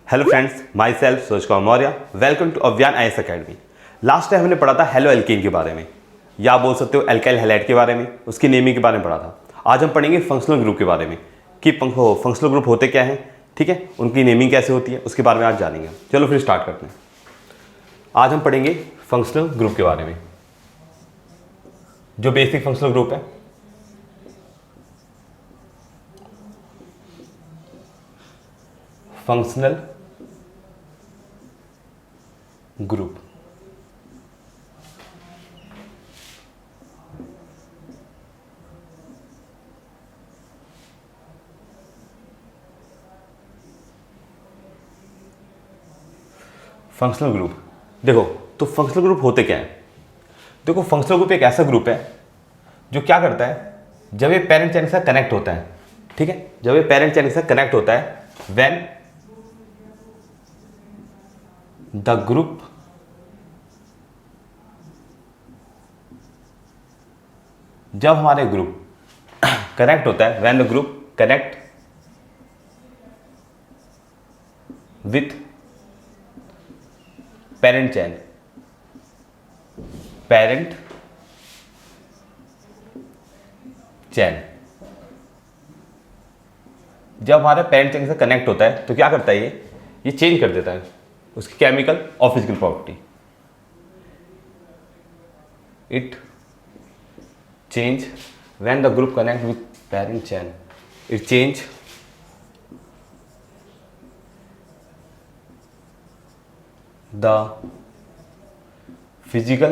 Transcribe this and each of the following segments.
Hello friends, myself Suraj Kumar Maurya. Welcome to Avyan IAS academy. Last time हमने पढ़ा था halo alkane के बारे में, या आप बोल सकते हो एल्काइल हैलाइड के बारे में, उसकी नेमिंग के बारे में पढ़ा था। आज हम पढ़ेंगे फंक्शनल ग्रुप के बारे में कि फंक्शनल ग्रुप होते क्या हैं, ठीक है, उनकी नेमिंग कैसे होती है, उसके बारे में आज जानेंगे। चलो फिर स्टार्ट करते हैं। आज हम पढ़ेंगे फंक्शनल ग्रुप के बारे में। जो बेसिक फंक्शनल ग्रुप है, फंक्शनल ग्रुप। फंक्शनल ग्रुप देखो, तो फंक्शनल ग्रुप होते क्या है। देखो, फंक्शनल ग्रुप एक ऐसा ग्रुप है जो क्या करता है, जब ये पेरेंट चेन के साथ कनेक्ट होता है, ठीक है, जब ये पेरेंट चेन के साथ कनेक्ट होता है, व्हेन द ग्रुप जब हमारे ग्रुप कनेक्ट होता है, when the group connect with parent chain, parent chain जब हमारे पेरेंट चेन से कनेक्ट होता है तो क्या करता है, ये चेंज कर देता है उसकी केमिकल और physical property. It change when the group connect with parent chain, it change the physical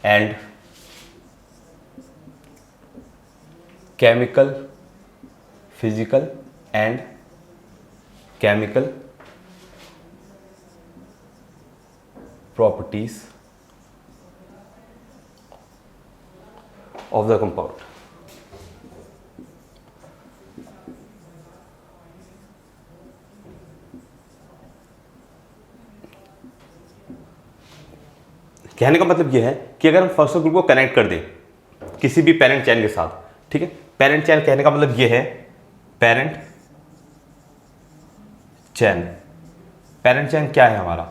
and chemical, physical and chemical properties of the compound। कहने का मतलब यह है कि अगर हम फंक्शनल ग्रुप को कनेक्ट कर दें किसी भी पेरेंट चेन के साथ, ठीक है, पेरेंट चेन कहने का मतलब यह है, पेरेंट चेन, पेरेंट चेन क्या है हमारा,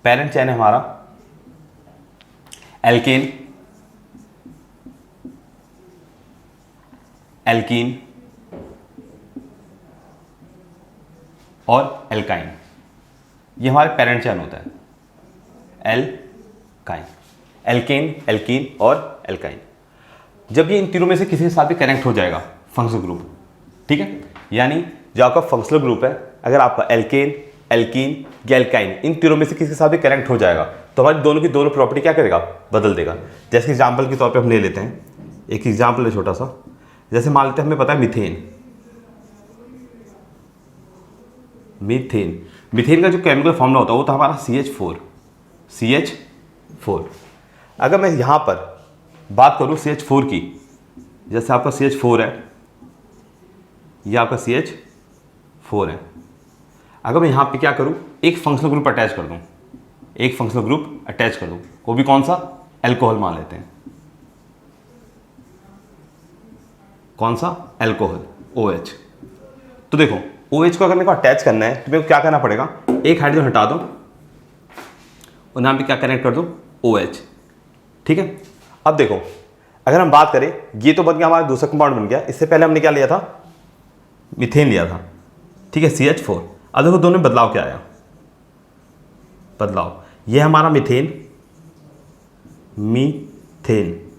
पेरेंट चेन है हमारा एल्केन, एल्कीन और एल्काइन। ये हमारे पेरेंट चेन होता है, एल्केन, एल्कीन और एल्काइन। जब ये इन तीनों में से किसी के साथ भी कनेक्ट हो जाएगा फंक्शनल ग्रुप, ठीक है, यानी जो आपका फंक्शनल ग्रुप है, अगर आपका एल्केन, एल्कीन या एल्काइन इन तीनों में से किसी के साथ भी कनेक्ट हो जाएगा तो हमारी दोनों की दोनों प्रॉपर्टी क्या करेगा, बदल देगा। जैसे एग्जाम्पल के तौर पे हम ले लेते हैं, एक एग्जाम्पल है छोटा सा। जैसे मान लेते हैं हमें पता है मीथेन, मीथेन, मीथेन का जो केमिकल फॉर्मूला होता है वो तो हमारा CH4। अगर मैं यहाँ पर बात करूँ CH4 की, जैसे आपका CH4 है, यह आपका CH4 है, अगर मैं यहाँ पे क्या करूँ, एक फंक्शनल ग्रुप अटैच कर दूँ, एक फंक्शनल ग्रुप अटैच कर दूँ, वो भी कौन सा, अल्कोहल मान लेते हैं, कौन सा, अल्कोहल, OH। तो देखो OH को अगर मेरे को अटैच करना है तो मेरे को क्या करना पड़ेगा, एक हाइड्रोजन हटा दो और यहाँ पे क्या कनेक्ट कर दो, OH, ठीक है। अब देखो अगर हम बात करें, ये तो बन गया हमारा दूसरा कंपाउंड बन गया, इससे पहले हमने क्या लिया था, मीथेन लिया था, ठीक है, CH4। अब देखो दोनों में बदलाव क्या आया, बदलाव, ये हमारा मीथेन, मीथेन,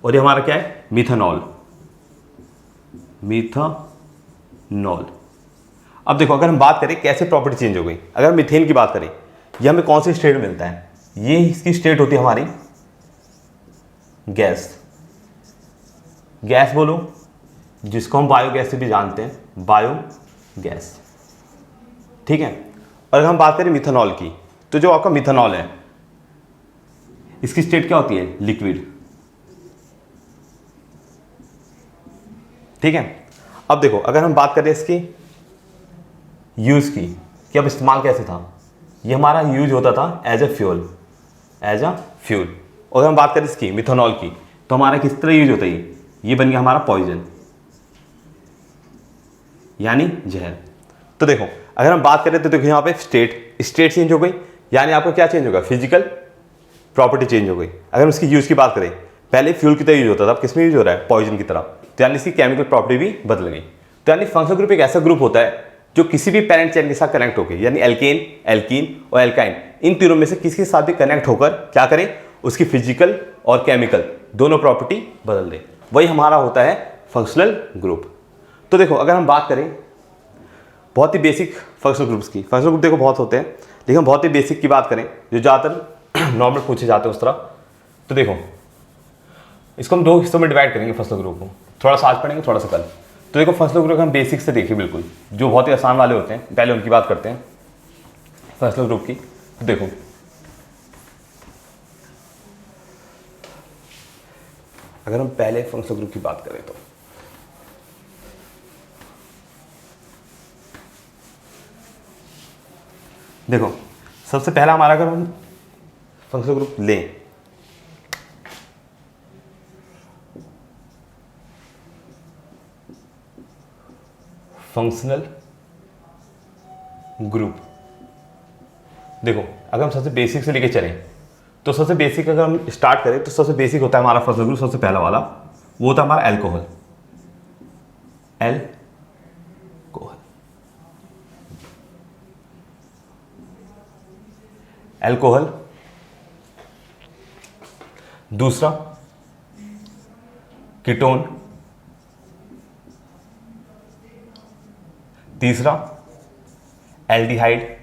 और ये हमारा क्या है, मिथेनॉल, मिथेनॉल। अब देखो अगर हम बात करें कैसे प्रॉपर्टी चेंज हो गई, अगर मीथेन की बात करें, ये हमें कौन सी स्टेट मिलता है, ये इसकी स्टेट होती है हमारी गैस, गैस बोलो, जिसको हम बायोगैस से भी जानते हैं, बायोगैस, ठीक है। और अगर हम बात करें मिथेनॉल की, तो जो आपका मिथेनॉल है इसकी स्टेट क्या होती है, लिक्विड, ठीक है। अब देखो अगर हम बात करें इसकी यूज की, कि अब इस्तेमाल कैसे था, ये हमारा यूज होता था as a fuel, as a fuel. और अगर हम बात करें इसकी मिथेनॉल की, तो हमारा किस तरह यूज होता है, ये बन गया हमारा पॉइजन, यानी जहर। तो देखो अगर हम बात करें तो देखो यहाँ पे स्टेट चेंज हो गई, यानी आपको क्या चेंज होगा, फिजिकल प्रॉपर्टी चेंज हो गई। अगर हम इसकी यूज़ की बात करें, पहले फ्यूल की तरह यूज होता था, अब किस में यूज हो रहा है, पॉइजन की तरह, तो यानी इसकी केमिकल प्रॉपर्टी भी बदल गई। तो यानी फंक्शनल ग्रुप एक ऐसा ग्रुप होता है जो किसी भी पैरेंट चेन के साथ कनेक्ट होकर, यानी एल्केन, एल्कीन और एल्काइन, इन तीनों में से किसी के साथ भी कनेक्ट होकर क्या करे, उसकी फिजिकल और केमिकल दोनों प्रॉपर्टी बदल दे, वही हमारा होता है फंक्शनल ग्रुप। तो देखो अगर हम बात करें बहुत ही बेसिक फंक्शनल ग्रुप्स की, फंक्शनल ग्रुप देखो बहुत होते हैं, लेकिन हम बहुत ही बेसिक की बात करें जो ज़्यादातर नॉर्मल पूछे जाते हैं उस तरह। तो देखो इसको हम दो हिस्सों में डिवाइड करेंगे फंक्शनल ग्रुप को, थोड़ा सा आज पढ़ेंगे थोड़ा सा कल। तो देखो फंक्शनल ग्रुप हम बेसिक से देखिए, बिल्कुल जो बहुत ही आसान वाले होते हैं, पहले उनकी बात करते हैं फंक्शनल ग्रुप की। तो देखो अगर हम पहले फंक्शनल ग्रुप की बात करें तो देखो सबसे पहला हमारा, अगर हम फंक्शनल ग्रुप लें, फंक्शनल ग्रुप, देखो अगर हम सबसे बेसिक से लेके चलें तो सबसे बेसिक अगर हम स्टार्ट करें तो सबसे बेसिक होता है हमारा फंक्शनल ग्रुप, सबसे पहला वाला वो होता है हमारा एल्कोहल। एल्कोहल, दूसरा कीटोन, तीसरा एल्डिहाइड,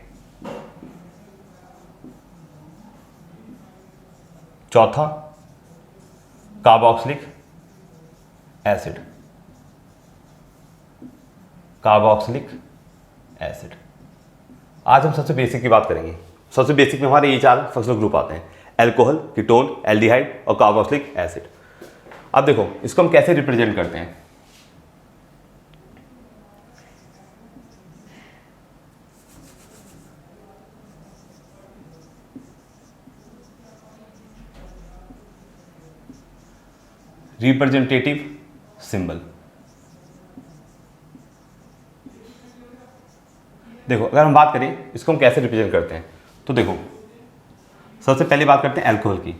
चौथा कार्बोक्सिलिक एसिड, कार्बोक्सिलिक एसिड। आज हम सबसे बेसिक की बात करेंगे। सबसे बेसिक में हमारे ये चार फंक्शनल ग्रुप आते हैं, एल्कोहल, कीटोन, एल्डिहाइड और कार्बोक्सिलिक एसिड। अब देखो इसको हम कैसे रिप्रेजेंट करते हैं। रिप्रेजेंटेटिव सिंबल, देखो अगर हम बात करें इसको हम कैसे रिप्रेजेंट करते हैं, तो देखो सबसे पहले बात करते हैं एल्कोहल की।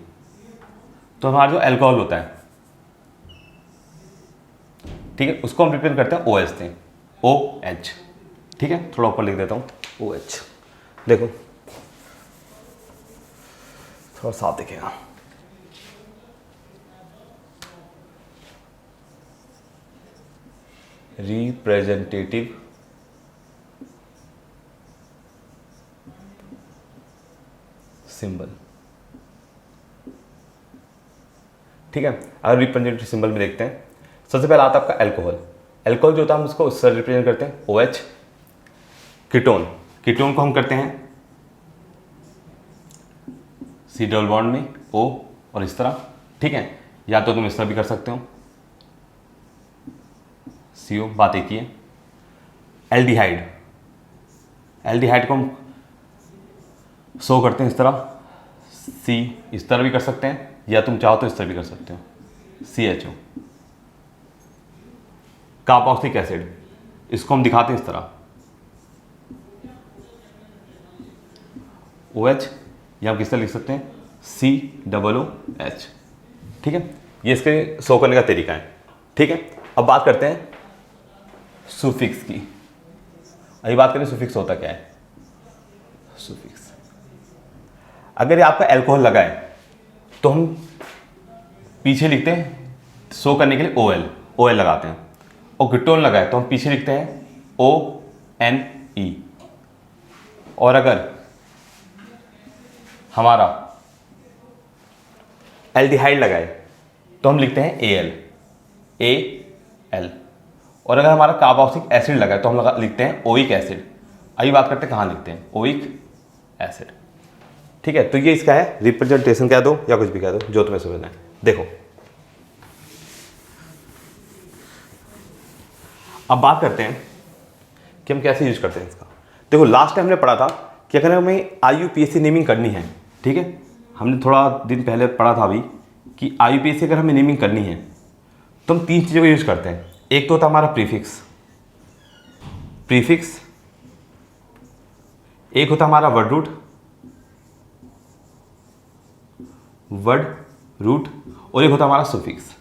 तो हमारा जो एल्कोहल होता है, ठीक है, उसको हम रिप्रेजेंट करते हैं OH से, OH, ठीक है, थोड़ा ऊपर लिख देता हूँ OH। देखो थोड़ा साफ दिखेगा, रिप्रेजेंटेटिव सिंबल, ठीक है। अगर रिप्रेजेंटेटिव सिंबल में देखते हैं, सबसे पहला आता है आपका एल्कोहल। एल्कोहल जो होता है हम उसको उससे रिप्रेजेंट करते हैं OH। कीटोन, कीटोन को हम करते हैं C डबल बॉन्ड में O और इस तरह, ठीक है, या तो तुम इस तरह भी कर सकते हो CO, बात एक ही है। एल्डिहाइड, एल्डिहाइड को हम शो करते हैं इस तरह, C इस तरह भी कर सकते हैं, या तुम चाहो तो इस तरह भी कर सकते हो CHO। कार्बोक्सिलिक एसिड, इसको हम दिखाते हैं इस तरह OH, या हम किस तरह लिख सकते हैं COOH, ठीक है। ये इसके शो करने का तरीका है, ठीक है। अब बात करते हैं सुफिक्स की। अभी बात करें सुफिक्स होता क्या है। सुफिक्स, अगर ये आपका एल्कोहल लगा है तो हम पीछे लिखते हैं शो करने के लिए OL लगाते हैं, और कीटोन लगा है तो हम पीछे लिखते हैं ONE, और अगर हमारा एल्डिहाइड लगा है तो हम लिखते हैं AL, और अगर हमारा कार्बोक्सिलिक एसिड लगा है तो हम लिखते हैं ओइक एसिड। अभी बात करते हैं कहाँ लिखते हैं, ओइक एसिड, ठीक है। तो ये इसका है रिप्रेजेंटेशन, कह दो या कुछ भी कह दो, जो तुम्हें समझना है। देखो अब बात करते हैं कि हम कैसे यूज करते हैं इसका। देखो लास्ट टाइम हमने पढ़ा था कि अगर हमें IUPAC नेमिंग करनी है, ठीक है, हमने थोड़ा दिन पहले पढ़ा था अभी कि IUPAC अगर हमें नेमिंग करनी है तो हम तीन चीज़ों का यूज करते हैं। एक तो होता है हमारा प्रीफिक्स, प्रीफिक्स, एक होता है हमारा वर्ड रूट, और एक होता है हमारा सुफिक्स।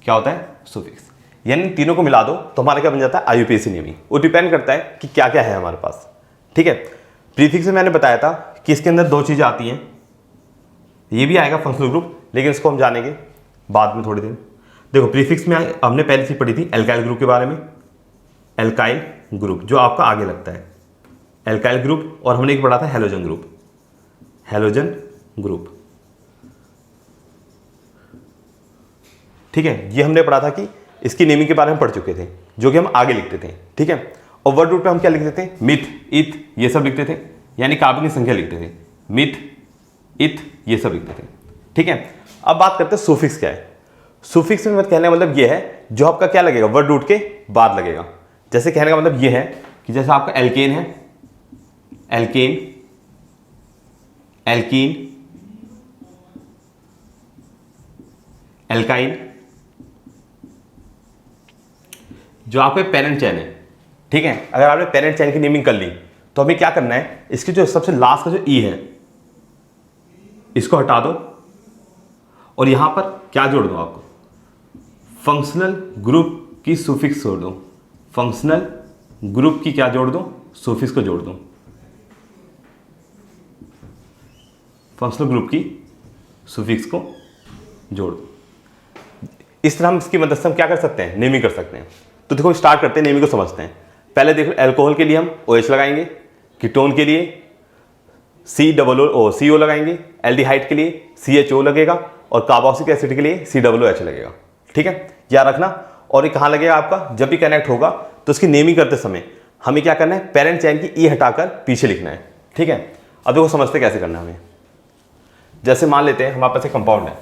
क्या होता है? सुफिक्स। यानी तीनों को मिला दो तो हमारा क्या बन जाता है? IUPAC naming. वो डिपेंड करता है कि क्या क्या है हमारे पास। ठीक है, प्रीफिक्स में मैंने बताया था कि इसके अंदर दो चीजें आती हैं, ये भी आएगा फंक्शनल ग्रुप, लेकिन इसको हम जानेंगे बाद में थोड़ी देर। देखो प्रीफिक्स में हमने पहले से पढ़ी थी एल्काइल ग्रुप के बारे में, एल्काइल ग्रुप जो आपका आगे लगता है, एल्काइल ग्रुप, और हमने एक पढ़ा था हेलोजन ग्रुप, हेलोजन ग्रुप। ठीक है, ये हमने पढ़ा था कि इसकी नेमिंग के बारे में पढ़ चुके थे, जो कि हम आगे लिखते थे। ठीक है, और वर्ड रूट पे हम क्या लिखते थे? मिथ, इथ, ये सब लिखते थे, यानी कार्बन की संख्या लिखते थे। मिथ, इथ, ये सब लिखते थे। ठीक है, अब बात करते हैं सुफिक्स क्या है। सुफिक्स में कहने का मतलब ये है जो आपका क्या लगेगा? वर्ड रूट के बाद लगेगा। जैसे कहने का मतलब ये है कि जैसे आपका एल्केन है, एल्केन, एल्कीन, एल्काइन, जो आपके पेरेंट चेन है। ठीक है, अगर आपने पेरेंट चेन की नेमिंग कर ली तो हमें क्या करना है? इसकी जो सबसे लास्ट का जो ई है इसको हटा दो और यहां पर क्या जोड़ दो? आपको फंक्शनल ग्रुप की सुफिक्स जोड़ दो। फंक्शनल ग्रुप की क्या जोड़ दो? सुफिक्स को जोड़ दो। फंक्शनल ग्रुप की सुफिक्स को जोड़ दो। इस तरह हम इसकी मदद से हम क्या कर सकते हैं? नेमिंग कर सकते हैं। तो देखो स्टार्ट करते हैं, नेमिंग को समझते हैं। पहले देखो अल्कोहल के लिए हम OH लगाएंगे, कीटोन के लिए CO लगाएंगे, एल्डिहाइड के लिए CHO लगेगा, और कार्बोक्सिलिक एसिड के लिए COOH लगेगा। ठीक है, याद रखना। और ये कहाँ लगेगा आपका? जब भी कनेक्ट होगा तो इसकी नेमिंग करते समय हमें क्या करना है? पेरेंट चेन की ई हटाकर पीछे लिखना है। ठीक है, अब देखो समझते कैसे करना है हमें। जैसे मान लेते हैं हमारे पास एक कंपाउंड है,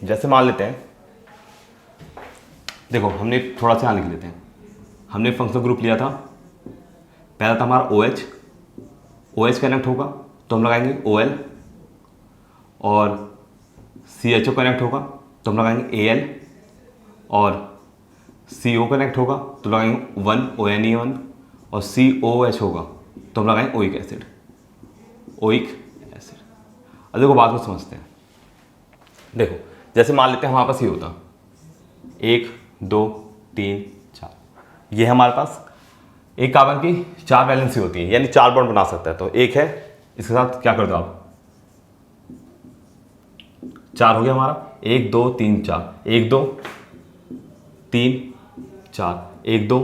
जैसे मान लेते हैं, देखो हमने थोड़ा सा यहाँ लिख लेते हैं। हमने फंक्शनल ग्रुप लिया था, पहला था हमारा OH, OH कनेक्ट होगा तो हम लगाएंगे OL, और CHO कनेक्ट होगा तो हम लगाएंगे AL, और CO कनेक्ट होगा तो लगाएंगे 1 ONE1, और COH होगा तो हम लगाएंगे ओइक एसिड, ओइक एसिड। अब देखो बात को समझते हैं। देखो जैसे मान लेते हैं हमारे पास ये होता 1 2 3 4, ये है हमारे पास। एक कार्बन की 4 वैलेंसी होती है, यानी 4 बॉन्ड बना सकता है। तो एक है, इसके साथ क्या कर दो आप? 4 हो गया हमारा, 1 2 3 4, 1 2 3 4, 1 2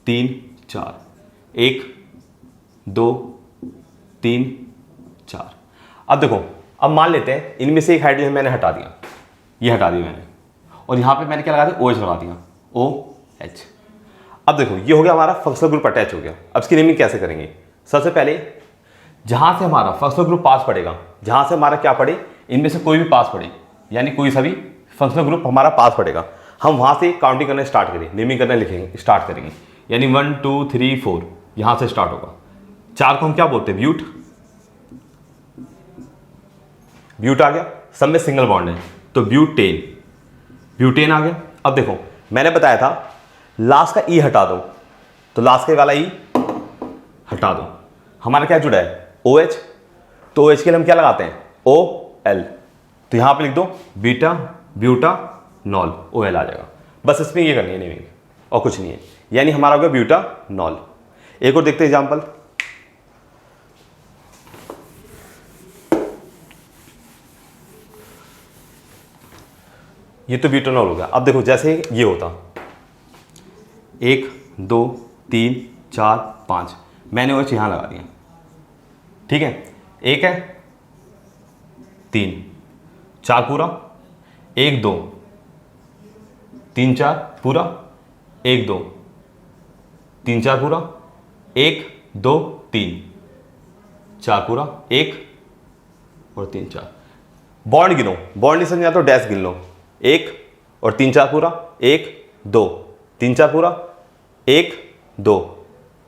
3 4, 1 2 3 4। अब देखो, अब मान लेते हैं इनमें से एक हाइड्रोजन मैंने हटा दिया, ये हटा दिया मैंने, और यहाँ पे मैंने क्या लगा दिया? OH लगा दिया, OH। अब देखो ये हो गया हमारा फंक्शनल ग्रुप अटैच हो गया। अब इसकी नेमिंग कैसे करेंगे? सबसे पहले जहाँ से हमारा फंक्शनल ग्रुप पास पड़ेगा, जहाँ से हमारा क्या पड़े, इनमें से कोई भी पास पड़े, यानी कोई सा भी फंक्शनल ग्रुप हमारा पास पड़ेगा, हम वहाँ से काउंटिंग करना स्टार्ट करेंगे, नेमिंग करना लिखेंगे स्टार्ट करेंगे। यानी 1 2 3 4 यहाँ से स्टार्ट होगा। 4 को हम क्या बोलते हैं? ब्यूट, ब्यूट आ गया, सब में सिंगल बॉन्ड है तो ब्यूटेन, ब्यूटेन आ गया। अब देखो मैंने बताया था लास्ट का ई हटा दो, तो लास्ट के वाला ई हटा दो। हमारा क्या जुड़ा है? OH, तो OH के लिए हम क्या लगाते हैं? OL, तो यहां पे लिख दो बीटा ब्यूटा नॉल, OL आ जाएगा। बस इसमें ये करनी है नेमिंग, और कुछ नहीं है। यानी हमारा हो गया ब्यूटा नॉल। एक और देखते हैं एग्जाम्पल। ये तो ब्यूटानॉल हो गया। अब देखो जैसे ये होता 1 2 3 4 5, मैंने OH यहां लगा दिया। ठीक है, एक है 3 4 पूरा, 1 2 3 4 पूरा, 1 2 3 4 पूरा, 1 2 3 4 पूरा, 1 और 3 4। बॉन्ड गिनो, बॉन्ड नहीं समझा तो डैश गिन लो, 1 और 3 4 पूरा, 1 2 3 4 पूरा, 1 2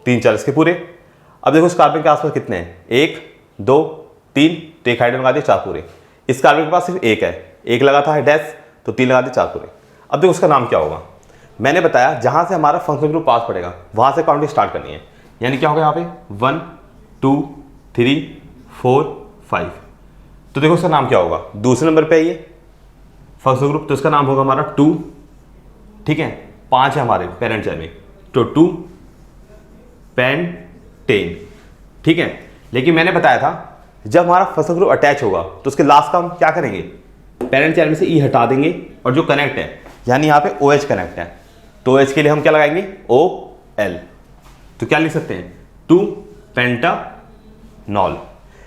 3 4 इसके पूरे। अब देखो इस कार्बन के आसपास कितने हैं, 1 2 3, तो एक हाइड्रोजन लगा दिए 4 पूरे। इस कार्बन के पास सिर्फ एक है, एक लगा था डैश, तो 3 लगा दिए 4 पूरे। अब देखो उसका नाम क्या होगा, मैंने बताया जहां से हमारा फंक्शनल ग्रुप पास पड़ेगा वहां से काउंटिंग स्टार्ट करनी है। यानी क्या होगा यहाँ पे 1 2 3 4 5। तो देखो उसका नाम क्या होगा, दूसरे नंबर पे है ये फंक्शनल ग्रुप, तो इसका नाम होगा हमारा 2, ठीक है। 5 है हमारे पेरेंट चेयर में, तो 2 पेंटेन, ठीक है। लेकिन मैंने बताया था जब हमारा फंक्शनल ग्रुप अटैच होगा तो उसके लास्ट का हम क्या करेंगे, पेरेंट चेयर में से ई हटा देंगे और जो कनेक्ट है यानी यहाँ पे OH कनेक्ट है, तो OH के लिए हम क्या लगाएंगे OL। तो क्या लिख सकते हैं 2 पेंटानॉल।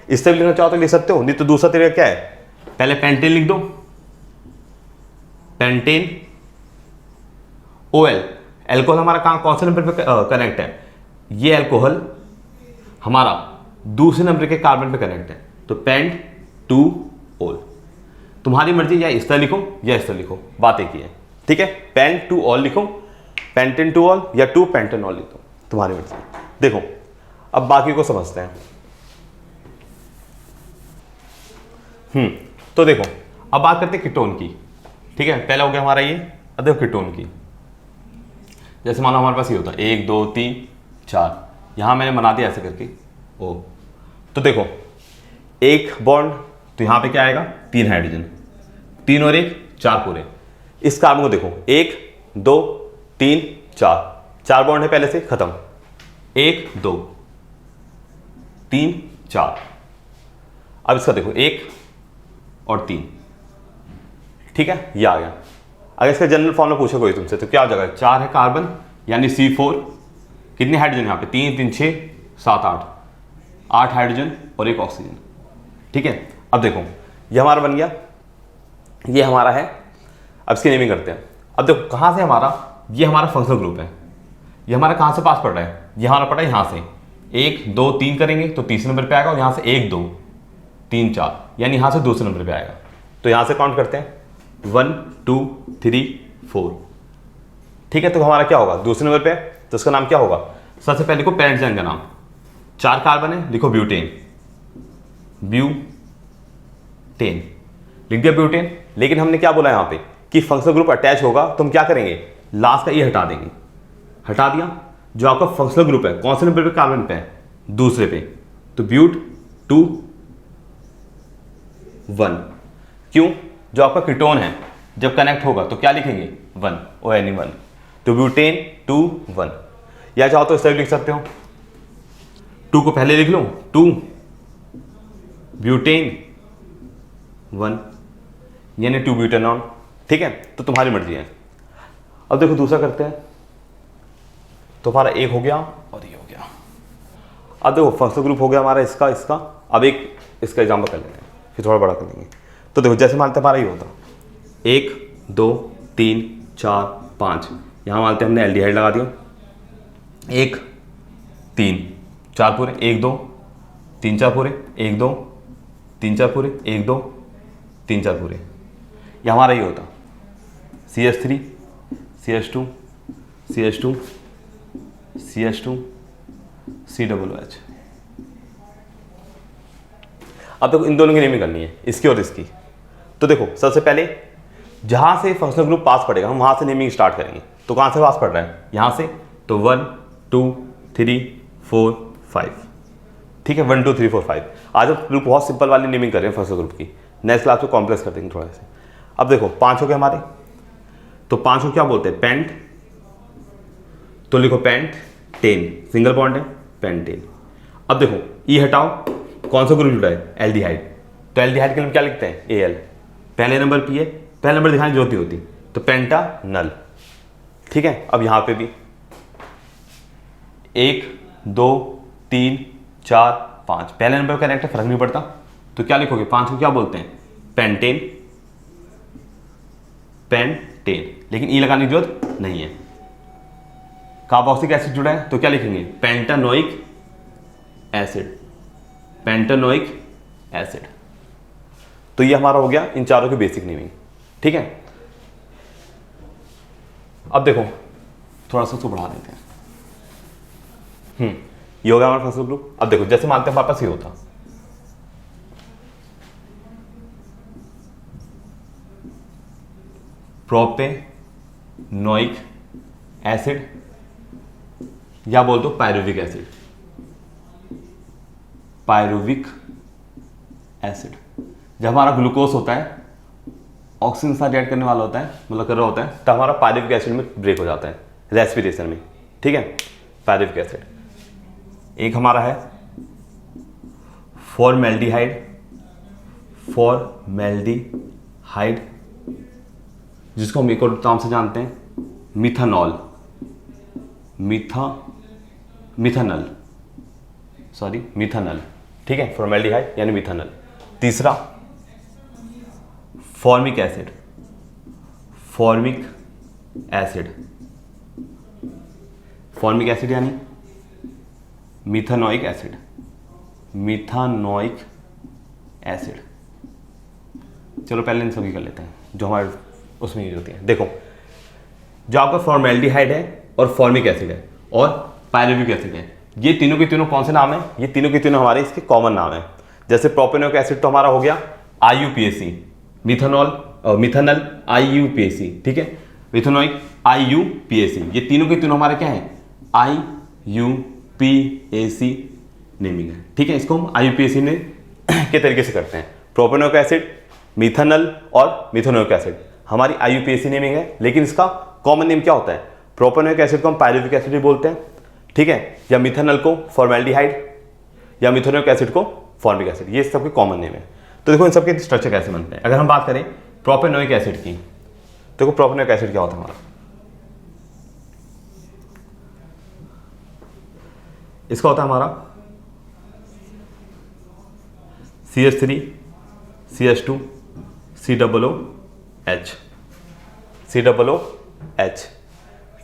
इससे भी लिखना चाहो तो लिख सकते हो, नहीं तो दूसरा तरीका क्या है, पहले पेंटेन लिख दो, पेंटेन OL। एल्कोहल हमारा कहाँ कौन से नंबर पे कनेक्ट है, ये एल्कोहल हमारा दूसरे नंबर के कार्बन पे कनेक्ट है, तो पेंट 2 OL। तुम्हारी मर्जी, या इस तरह लिखो या इस तरह लिखो, बात एक ही है, ठीक है। पेंट 2 OL लिखो, पेंटेन 2 OL या 2 पेंटेनॉल लिख दो, तुम्हारी मर्जी। देखो अब बाकी को समझते हैं। तो देखो अब बात करते हैं कीटोन की, ठीक है। पहला हो गया हमारा ये, अब देखो कीटोन की, जैसे मान लो हमारे पास ये होता है 1 2 3 4, यहां मैंने बना दिया ऐसे करके O। तो देखो एक बॉन्ड, तो यहां पे क्या आएगा 3 हाइड्रोजन, 3 और 1 4 पूरे। इस कार्बन को देखो 1 2 3 4, 4 बॉन्ड है पहले से खत्म, 1 2 3 4। अब इसका देखो 1 और 3, ठीक है, ये आ गया। अगर इसका जनरल फॉर्मूला पूछे कोई तुमसे तो क्या हो जाएगा, 4 है कार्बन यानी C4, कितने हाइड्रोजन यहाँ पे 3 3 6 7 8 हाइड्रोजन और एक ऑक्सीजन, ठीक है। अब देखो ये हमारा बन गया, ये हमारा है। अब इसकी नेमिंग करते हैं। अब देखो कहाँ से हमारा, ये हमारा फंक्शनल ग्रुप है, ये हमारा कहाँ से पास पड़ रहा है, ये हमारा पड़ा है यहाँ से, 1 2 3 करेंगे तो तीसरे नंबर पे आएगा, और यहाँ से 1 2 3 4 यानी यहाँ से दूसरे नंबर पे आएगा। तो यहाँ से काउंट करते हैं 1 2 3 4, ठीक है। तो हमारा क्या होगा दूसरे नंबर पे, तो उसका नाम क्या होगा, सबसे पहले लिखो पेरेंट चेन का नाम, 4 कार्बन है लिखो ब्यूटेन, ब्यूटेन लिख दिया ब्यूटेन। लेकिन हमने क्या बोला यहाँ पे कि फंक्शनल ग्रुप अटैच होगा तो हम क्या करेंगे, लास्ट का ये हटा देंगे, हटा दिया। जो आपका फंक्शनल ग्रुप है कौन से नंबर पे कार्बन पे है, दूसरे पे, तो ब्यूट 2 1। क्यों, जो आपका कीटोन है जब कनेक्ट होगा तो क्या लिखेंगे 1 ONE 1, तो ब्यूटेन 2 1। या चाहो तो इस तरह लिख सकते हो, 2 को पहले लिख लो 2 ब्यूटेन 1 यानी 2 ब्यूटेनॉन, ठीक है। तो तुम्हारी मर्जी है। अब देखो दूसरा करते हैं, तो हमारा एक हो गया और ये हो गया। अब देखो फंक्शनल ग्रुप हो गया हमारा इसका इसका। अब एक इसका एग्जाम्पल कर लेते हैं, फिर थोड़ा बड़ा कर लेंगे। तो देखो जैसे मानते हमारा ये होता 1 2 3 4 5, यहाँ मानते हमने एल्डिहाइड लगा दिया, 1 3 4 पूरे, 1 2 3 4 पूरे, 1 2 3 4 पूरे, 1 2 3 4 पूरे। ये हमारा ये होता CH3 CH2 CH2 CH2 COOH। अब देखो इन दोनों की नेमिंग करनी है, इसकी और इसकी। तो देखो सबसे पहले जहां से फंक्शनल ग्रुप पास पड़ेगा हम वहां से नेमिंग स्टार्ट करेंगे। तो कहां से पास पड़ रहा है, यहां से, तो 1 2 3 4 5, ठीक है। 1 2 3 4 5। आज हम ग्रुप बहुत सिंपल वाली नेमिंग कर रहे हैं फंक्शनल ग्रुप की, नेक्स्ट क्लास में कॉम्प्लेक्स कर देंगे थोड़ा से। अब देखो 5 हो गए हमारे, तो 5 को क्या बोलते हैं पेंट, तो लिखो पेंट 10, सिंगल बॉन्ड है पेंटेन। अब देखो ई हटाओ, कौन सा ग्रुप जुड़ा है एल्डिहाइड, तो एल्डिहाइड के लिए क्या लिखते हैं Al, पहले नंबर पी है, पहले नंबर दिखाने जो होती तो पेंटानल, ठीक है। अब यहां पे भी 1 2 3 4 5, पहले नंबर का कनेक्ट है, फर्क नहीं पड़ता, तो क्या लिखोगे 5 को क्या बोलते हैं पेंटेन, पेंटेन, लेकिन ई लगाने की जरूरत नहीं है। कार्बोक्सिलिक एसिड जुड़ा है तो क्या लिखेंगे पेंटानोइक एसिड, पेंटानोइक एसिड। तो ये हमारा हो गया इन चारों की बेसिक नेमिंग। ठीक है, अब देखो थोड़ा सा उसको बढ़ा देते हैं। ये हो गया हमारा फर्स्ट ग्रुप। अब देखो जैसे मानते हैं हमारे पास ये होता, प्रोपेनोइक एसिड या बोल दो पायरुविक एसिड, पायरुविक एसिड। जब हमारा ग्लूकोज होता है ऑक्सीजन साथ ऐड करने वाला होता है, मतलब कर रहा होता है, तो हमारा पायरुविक एसिड में ब्रेक हो जाता है रेस्पिरेशन में। ठीक है, पायरुविक एसिड। एक हमारा है फॉर्मेल्डिहाइड, फॉर्मेल्डिहाइड जिसको हम एक और नाम से जानते हैं मिथानॉल, मिथानल। ठीक है, फॉर्मेल्डिहाइड यानी मिथानल। तीसरा फॉर्मिक एसिड, फॉर्मिक एसिड यानी मिथानोइक एसिड, चलो पहले इन सभी कर लेते हैं जो हमारे उसमें यूज होती है। देखो जो आपका फॉर्मेल्डिहाइड है और फॉर्मिक एसिड है और पायरुविक एसिड है, ये तीनों के तीनों कौन से नाम है? ये तीनों के तीनों हमारे इसके कॉमन नाम है। जैसे प्रोपेनोइक एसिड तो हमारा हो गया IUPAC, मिथानल IUPAC। ठीक है, मिथानोइक IUPAC, ये तीनों के तीनों हमारे क्या है? IUPAC नेमिंग है। ठीक है, इसको हम IUPAC ने के तरीके से करते हैं। प्रोपेनोइक एसिड, मिथानल और मिथानोइक एसिड हमारी IUPAC नेमिंग है, लेकिन इसका कॉमन नेम क्या होता है? प्रोपेनोइक एसिड को हम पायरुविक एसिड भी बोलते हैं, ठीक है, या मिथानल को फॉर्मेल्डिहाइड या मिथानोइक एसिड को फॉर्मिक एसिड, ये सबके कॉमन नेम है। तो देखो इन सबके स्ट्रक्चर कैसे बनते हैं। अगर हम बात करें प्रोपेनोइक एसिड की, तो देखो प्रोपेनोइक एसिड क्या होता है हमारा, इसका होता है हमारा CH3 CH2 COOH,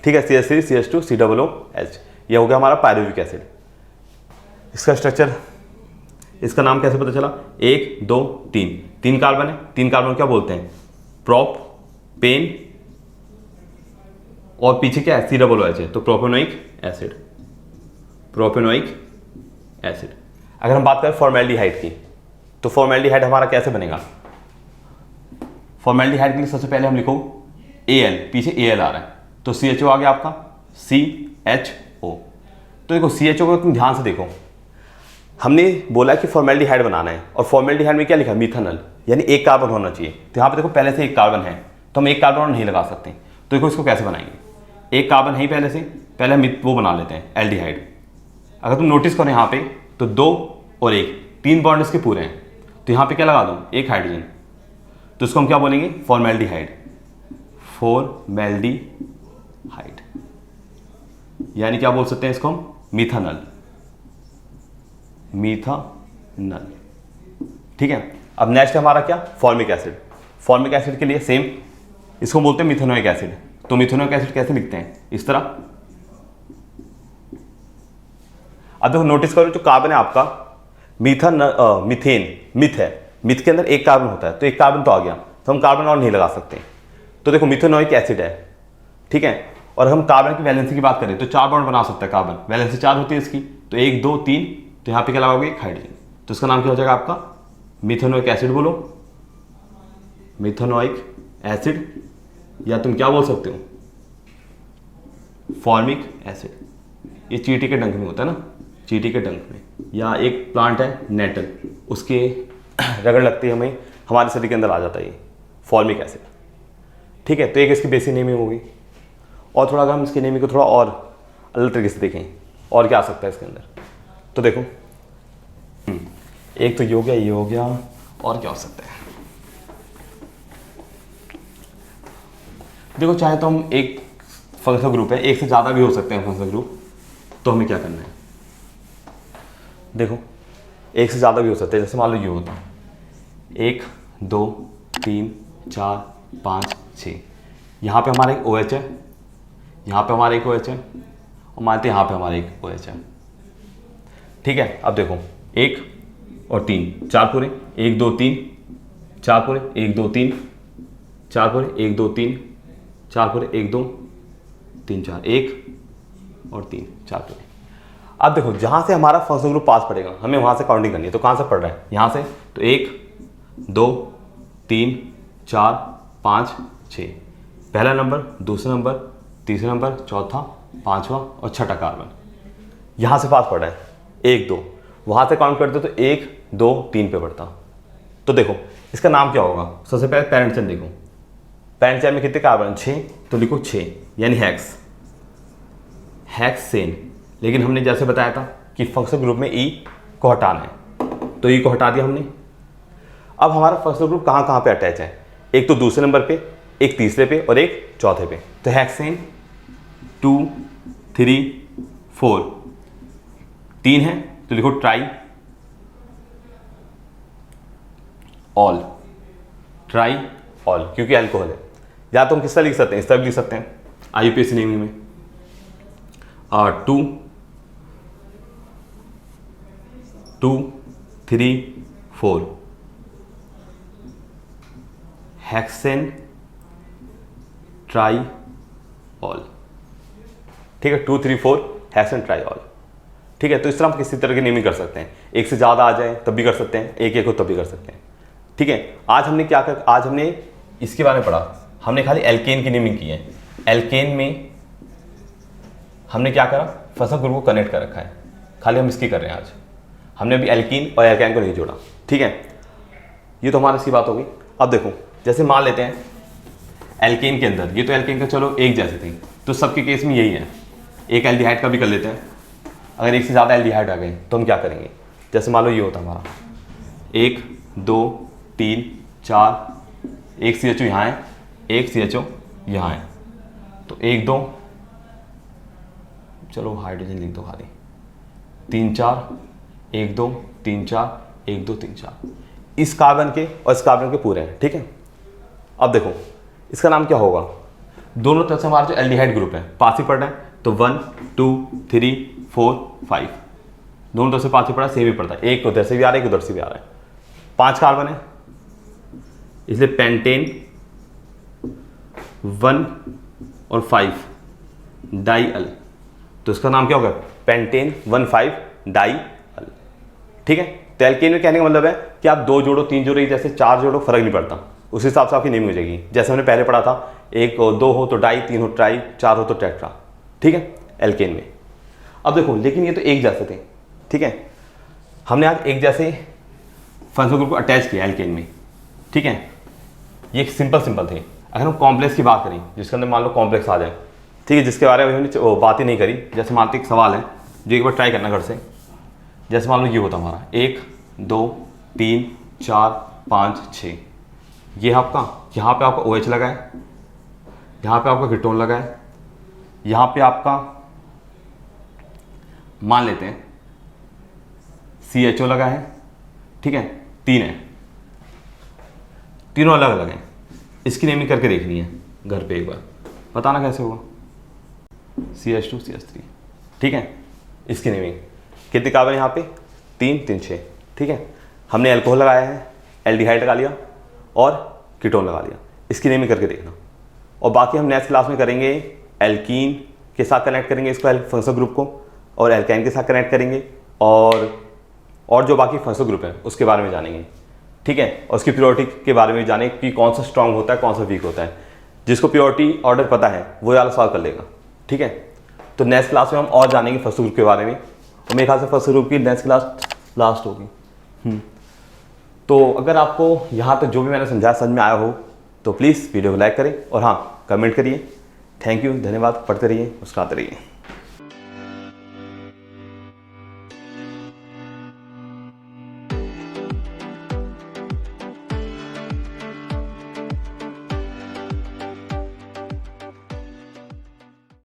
ठीक है, CH3 CH2 COOH, यह हो गया हमारा पायरुविक एसिड। इसका स्ट्रक्चर, इसका नाम कैसे पता चला? 1 2 3, 3 कार्बन है, 3 कार्बन क्या बोलते हैं? प्रोप पेन और पीछे क्या है? COOH है, तो प्रोपेनोइक एसिड, अगर हम बात करें फॉर्मेल्डिहाइड की, तो फॉर्मेल्डिहाइड हमारा कैसे बनेगा? फॉर्मेल्डिहाइड के लिए सबसे पहले हम लिखो Al, पीछे Al आ रहा है, तो CHO आ गया आपका, CHO। तो देखो CHO को तुम ध्यान से देखो, हमने बोला कि फॉर्मेल्डिहाइड बनाना है और फॉर्मेल्डिहाइड में क्या लिखा? मिथानल, यानी एक कार्बन होना चाहिए। तो यहाँ पे देखो पहले से एक कार्बन है, तो हम एक कार्बन और नहीं लगा सकते। तो देखो इसको कैसे बनाएंगे? एक कार्बन है ही पहले से, पहले हम वो बना लेते हैं एल्डिहाइड। अगर तुम नोटिस करो यहाँ पे, तो 2 और 1, 3 बॉन्ड इसके पूरे हैं, तो यहाँ पे क्या लगा दूँ? एक हाइड्रोजन, तो इसको हम क्या बोलेंगे? फॉर्मेल्डिहाइड, यानी क्या बोल सकते हैं इसको हम? मिथानल। ठीक है, अब नेक्स्ट हमारा क्या? Formic acid. फॉर्मिक एसिड के लिए सेम, इसको बोलते हैं मिथानोइक एसिड। तो मिथानोइक एसिड कैसे लिखते हैं? इस तरह। अब देखो नोटिस करो, जो कार्बन है आपका मिथ है, मिथ के अंदर एक कार्बन होता है, तो एक कार्बन तो आ गया, तो हम कार्बन और नहीं लगा सकते। तो देखो मिथानोइक एसिड है, ठीक है, और हम कार्बन की वैलेंसी की बात करें तो 4 बॉन्ड बना सकता है कार्बन, वैलेंसी 4 होती है इसकी, तो 1 2 3, तो यहाँ पे क्या लगाओगे? एक हाइड्रोजन, तो इसका नाम क्या हो जाएगा आपका? मिथानोइक एसिड बोलो, मिथानोइक एसिड, या तुम क्या बोल सकते हो? Formic acid. ये चींटी के डंक में होता है ना, चींटी के डंक में, या एक प्लांट है नेटल, उसके रगड़ लगती है हमें, हमारे शरीर के अंदर आ जाता है ये फॉर्मिक एसिड। ठीक है, तो एक इसकी बेसिक नेमिंग होगी। और थोड़ा अगर हम इसकी नेमिंग को थोड़ा और अलग तरीके से देखें, और क्या आ सकता है इसके अंदर, तो देखो एक तो ये हो गया, और क्या हो सकता है? देखो चाहे तो हम एक फंक्शनल ग्रुप है, एक से ज़्यादा भी हो सकते हैं फंक्शनल ग्रुप, तो हमें क्या करना है? देखो एक से ज़्यादा भी हो सकते हैं, जैसे मान लो ये होता है 1 2 3 4 5 6, यहाँ पे हमारा एक OH है, यहाँ पे हमारा एक OH है, और मानते हैं यहाँ पे हमारा एक OH है। ठीक है, अब देखो 1 और 3, 4 पूरे, 1 2 3 4 पूरे 1 2 3, 4 पूरे 1 2 3, 4 पूरे 1 2 3 4, 1 और 3, 4 पूरे। अब देखो जहाँ से हमारा फंक्शनल ग्रुप पास पड़ेगा हमें वहाँ से काउंटिंग करनी है। तो कहाँ से पड़ रहा है, यहाँ से, तो 1 2 3 4 5 6, पहला नंबर, दूसरा नंबर, तीसरा नंबर, चौथा, पाँचवा और छठा कार्बन यहाँ से पास पड़ रहा है 1 2, वहाँ से काउंट करते तो 1 2 3 पे पड़ता। तो देखो इसका नाम क्या होगा, सबसे पहले पेरेंट चेन देखो, पेरेंट चेन में कितने कार्बन, 6, तो लिखो 6 यानी हेक्सेन। लेकिन हमने जैसे बताया था कि फंक्शनल ग्रुप में ई को हटाना है, तो ई को हटा दिया हमने। अब हमारा फंक्शनल ग्रुप कहाँ कहाँ पे अटैच है, एक तो दूसरे नंबर पे, एक तीसरे पे और एक चौथे पे। तो हेक्सेन 2 3 4, 3 है तो लिखो ट्राई ऑल, ट्राई ऑल, क्योंकि अल्कोहल है। या तो हम किस तरह लिख सकते हैं, इस तरह लिख सकते हैं आईयूपीएसी नेमिंग में, 2 2 3 4 हेक्सेन ट्राई ऑल, ठीक है, 2 3 4 हेक्सेन ट्राई ऑल, ठीक है। तो इस तरह हम किसी तरह की नेमिंग कर सकते हैं, एक से ज़्यादा आ जाए तब भी कर सकते हैं, एक एक हो तब भी कर सकते हैं, ठीक है। आज हमने क्या कर, आज हमने इसके बारे में पढ़ा, हमने खाली एल्केन की नेमिंग की है। एल्केन में हमने क्या करा, फंक्शनल ग्रुप को कनेक्ट कर रखा है, खाली हम इसकी कर रहे हैं आज। हमने अभी एल्कीन और एल्केन को नहीं जोड़ा, ठीक है। ये तो हमारी सी बात होगी। अब देखो जैसे मान लेते हैं एल्केन के अंदर, ये तो एल्केन का चलो एक जैसे थे, तो सबके केस में यही है। एक एल्डिहाइड का भी कर लेते हैं, अगर एक से ज़्यादा एल्डिहाइड आ गए तो हम क्या करेंगे, जैसे मान लो ये होता हमारा 1 2 3 4, एक CHO यहाँ है, एक CHO यहाँ है, तो 1 2, चलो हाइड्रोजन लिख दो खाली, 3 4 1 2 3 4 1 2 3 4, इस कार्बन के और इस कार्बन के पूरे हैं, ठीक है। अब देखो इसका नाम क्या होगा, दोनों तरफ से हमारा जो एल्डिहाइड ग्रुप है पास ही पड़ रहा है, तो 1 2 3 4 5, दोनों तरफ से पास ही पड़ा, सेम ही पड़ता है, एक उधर से भी आ रहा है, एक उधर से भी आ रहा है, 5 कार्बन है, इसलिए पेंटेन 1 और 5 डाई-अल, तो इसका नाम क्या होगा, पेंटेन 1 5 डाई-अल, ठीक है। तो एल्केन में कहने का मतलब है कि आप 2 जोड़ो 3 जोड़ो, जैसे 4 जोड़ो, फर्क नहीं पड़ता, उस हिसाब से आपकी नेमिंग हो जाएगी। जैसे हमने पहले पढ़ा था, 1 2 हो तो डाई, 3 हो ट्राई, 4 हो तो टेट्रा, ठीक है, एल्केन में। अब देखो लेकिन ये तो एक जैसे थे, ठीक है, हमने आज एक जैसे फंक्शनल ग्रुप को अटैच किया एल्केन में, ठीक है। ये सिंपल थे। अगर हम कॉम्प्लेक्स की बात करें, जिसके अंदर मान लो कॉम्प्लेक्स आ जाए, ठीक है, जिसके बारे में हमने बात ही नहीं करी, जैसे मानते एक सवाल है जो एक बार ट्राई करना घर से, जैसे मान लो ये होता हमारा 1 2 3 4 5 6, ये आपका, यहाँ पे आपका OH लगा है, यहाँ पे आपका कीटोन लगा है, यहाँ पे आपका मान लेते हैं CHO लगा है, ठीक है, 3 है, तीनों अलग अलग हैं। इसकी नेमिंग करके देखनी है घर पे एक बार, बताना कैसे होगा, CH2 CH3, ठीक है। इसकी नेमिंग कितने कार्बन यहाँ पे, 3 3 6, ठीक है। हमने अल्कोहल लगाया है, एल्डिहाइड लगा लिया और कीटोन लगा लिया, इसकी नेमिंग करके देखना। और बाकी हम नेक्स्ट क्लास में करेंगे, एल्कीन के साथ कनेक्ट करेंगे इसको, फंक्शनल ग्रुप को, और एल्काइन के साथ कनेक्ट करेंगे, और जो बाकी फंक्शनल ग्रुप है उसके बारे में जानेंगे, ठीक है। और उसकी प्योरिटी के बारे में जाने कि कौन सा स्ट्रांग होता है, कौन सा वीक होता है। जिसको प्योरिटी ऑर्डर पता है वो वाला सॉल्व कर लेगा, ठीक है। तो नेक्स्ट क्लास में हम और जानेंगे फंक्शनल ग्रुप के बारे में, और मेरे ख्याल से फंक्शनल ग्रुप की नेक्स्ट क्लास लास्ट होगी। तो अगर आपको यहाँ तक जो भी मैंने समझाया समझ में आया हो तो प्लीज़ वीडियो को लाइक करें, और हाँ कमेंट करिए। थैंक यू, धन्यवाद, पढ़ते रहिए, मुस्कुराते रहिए।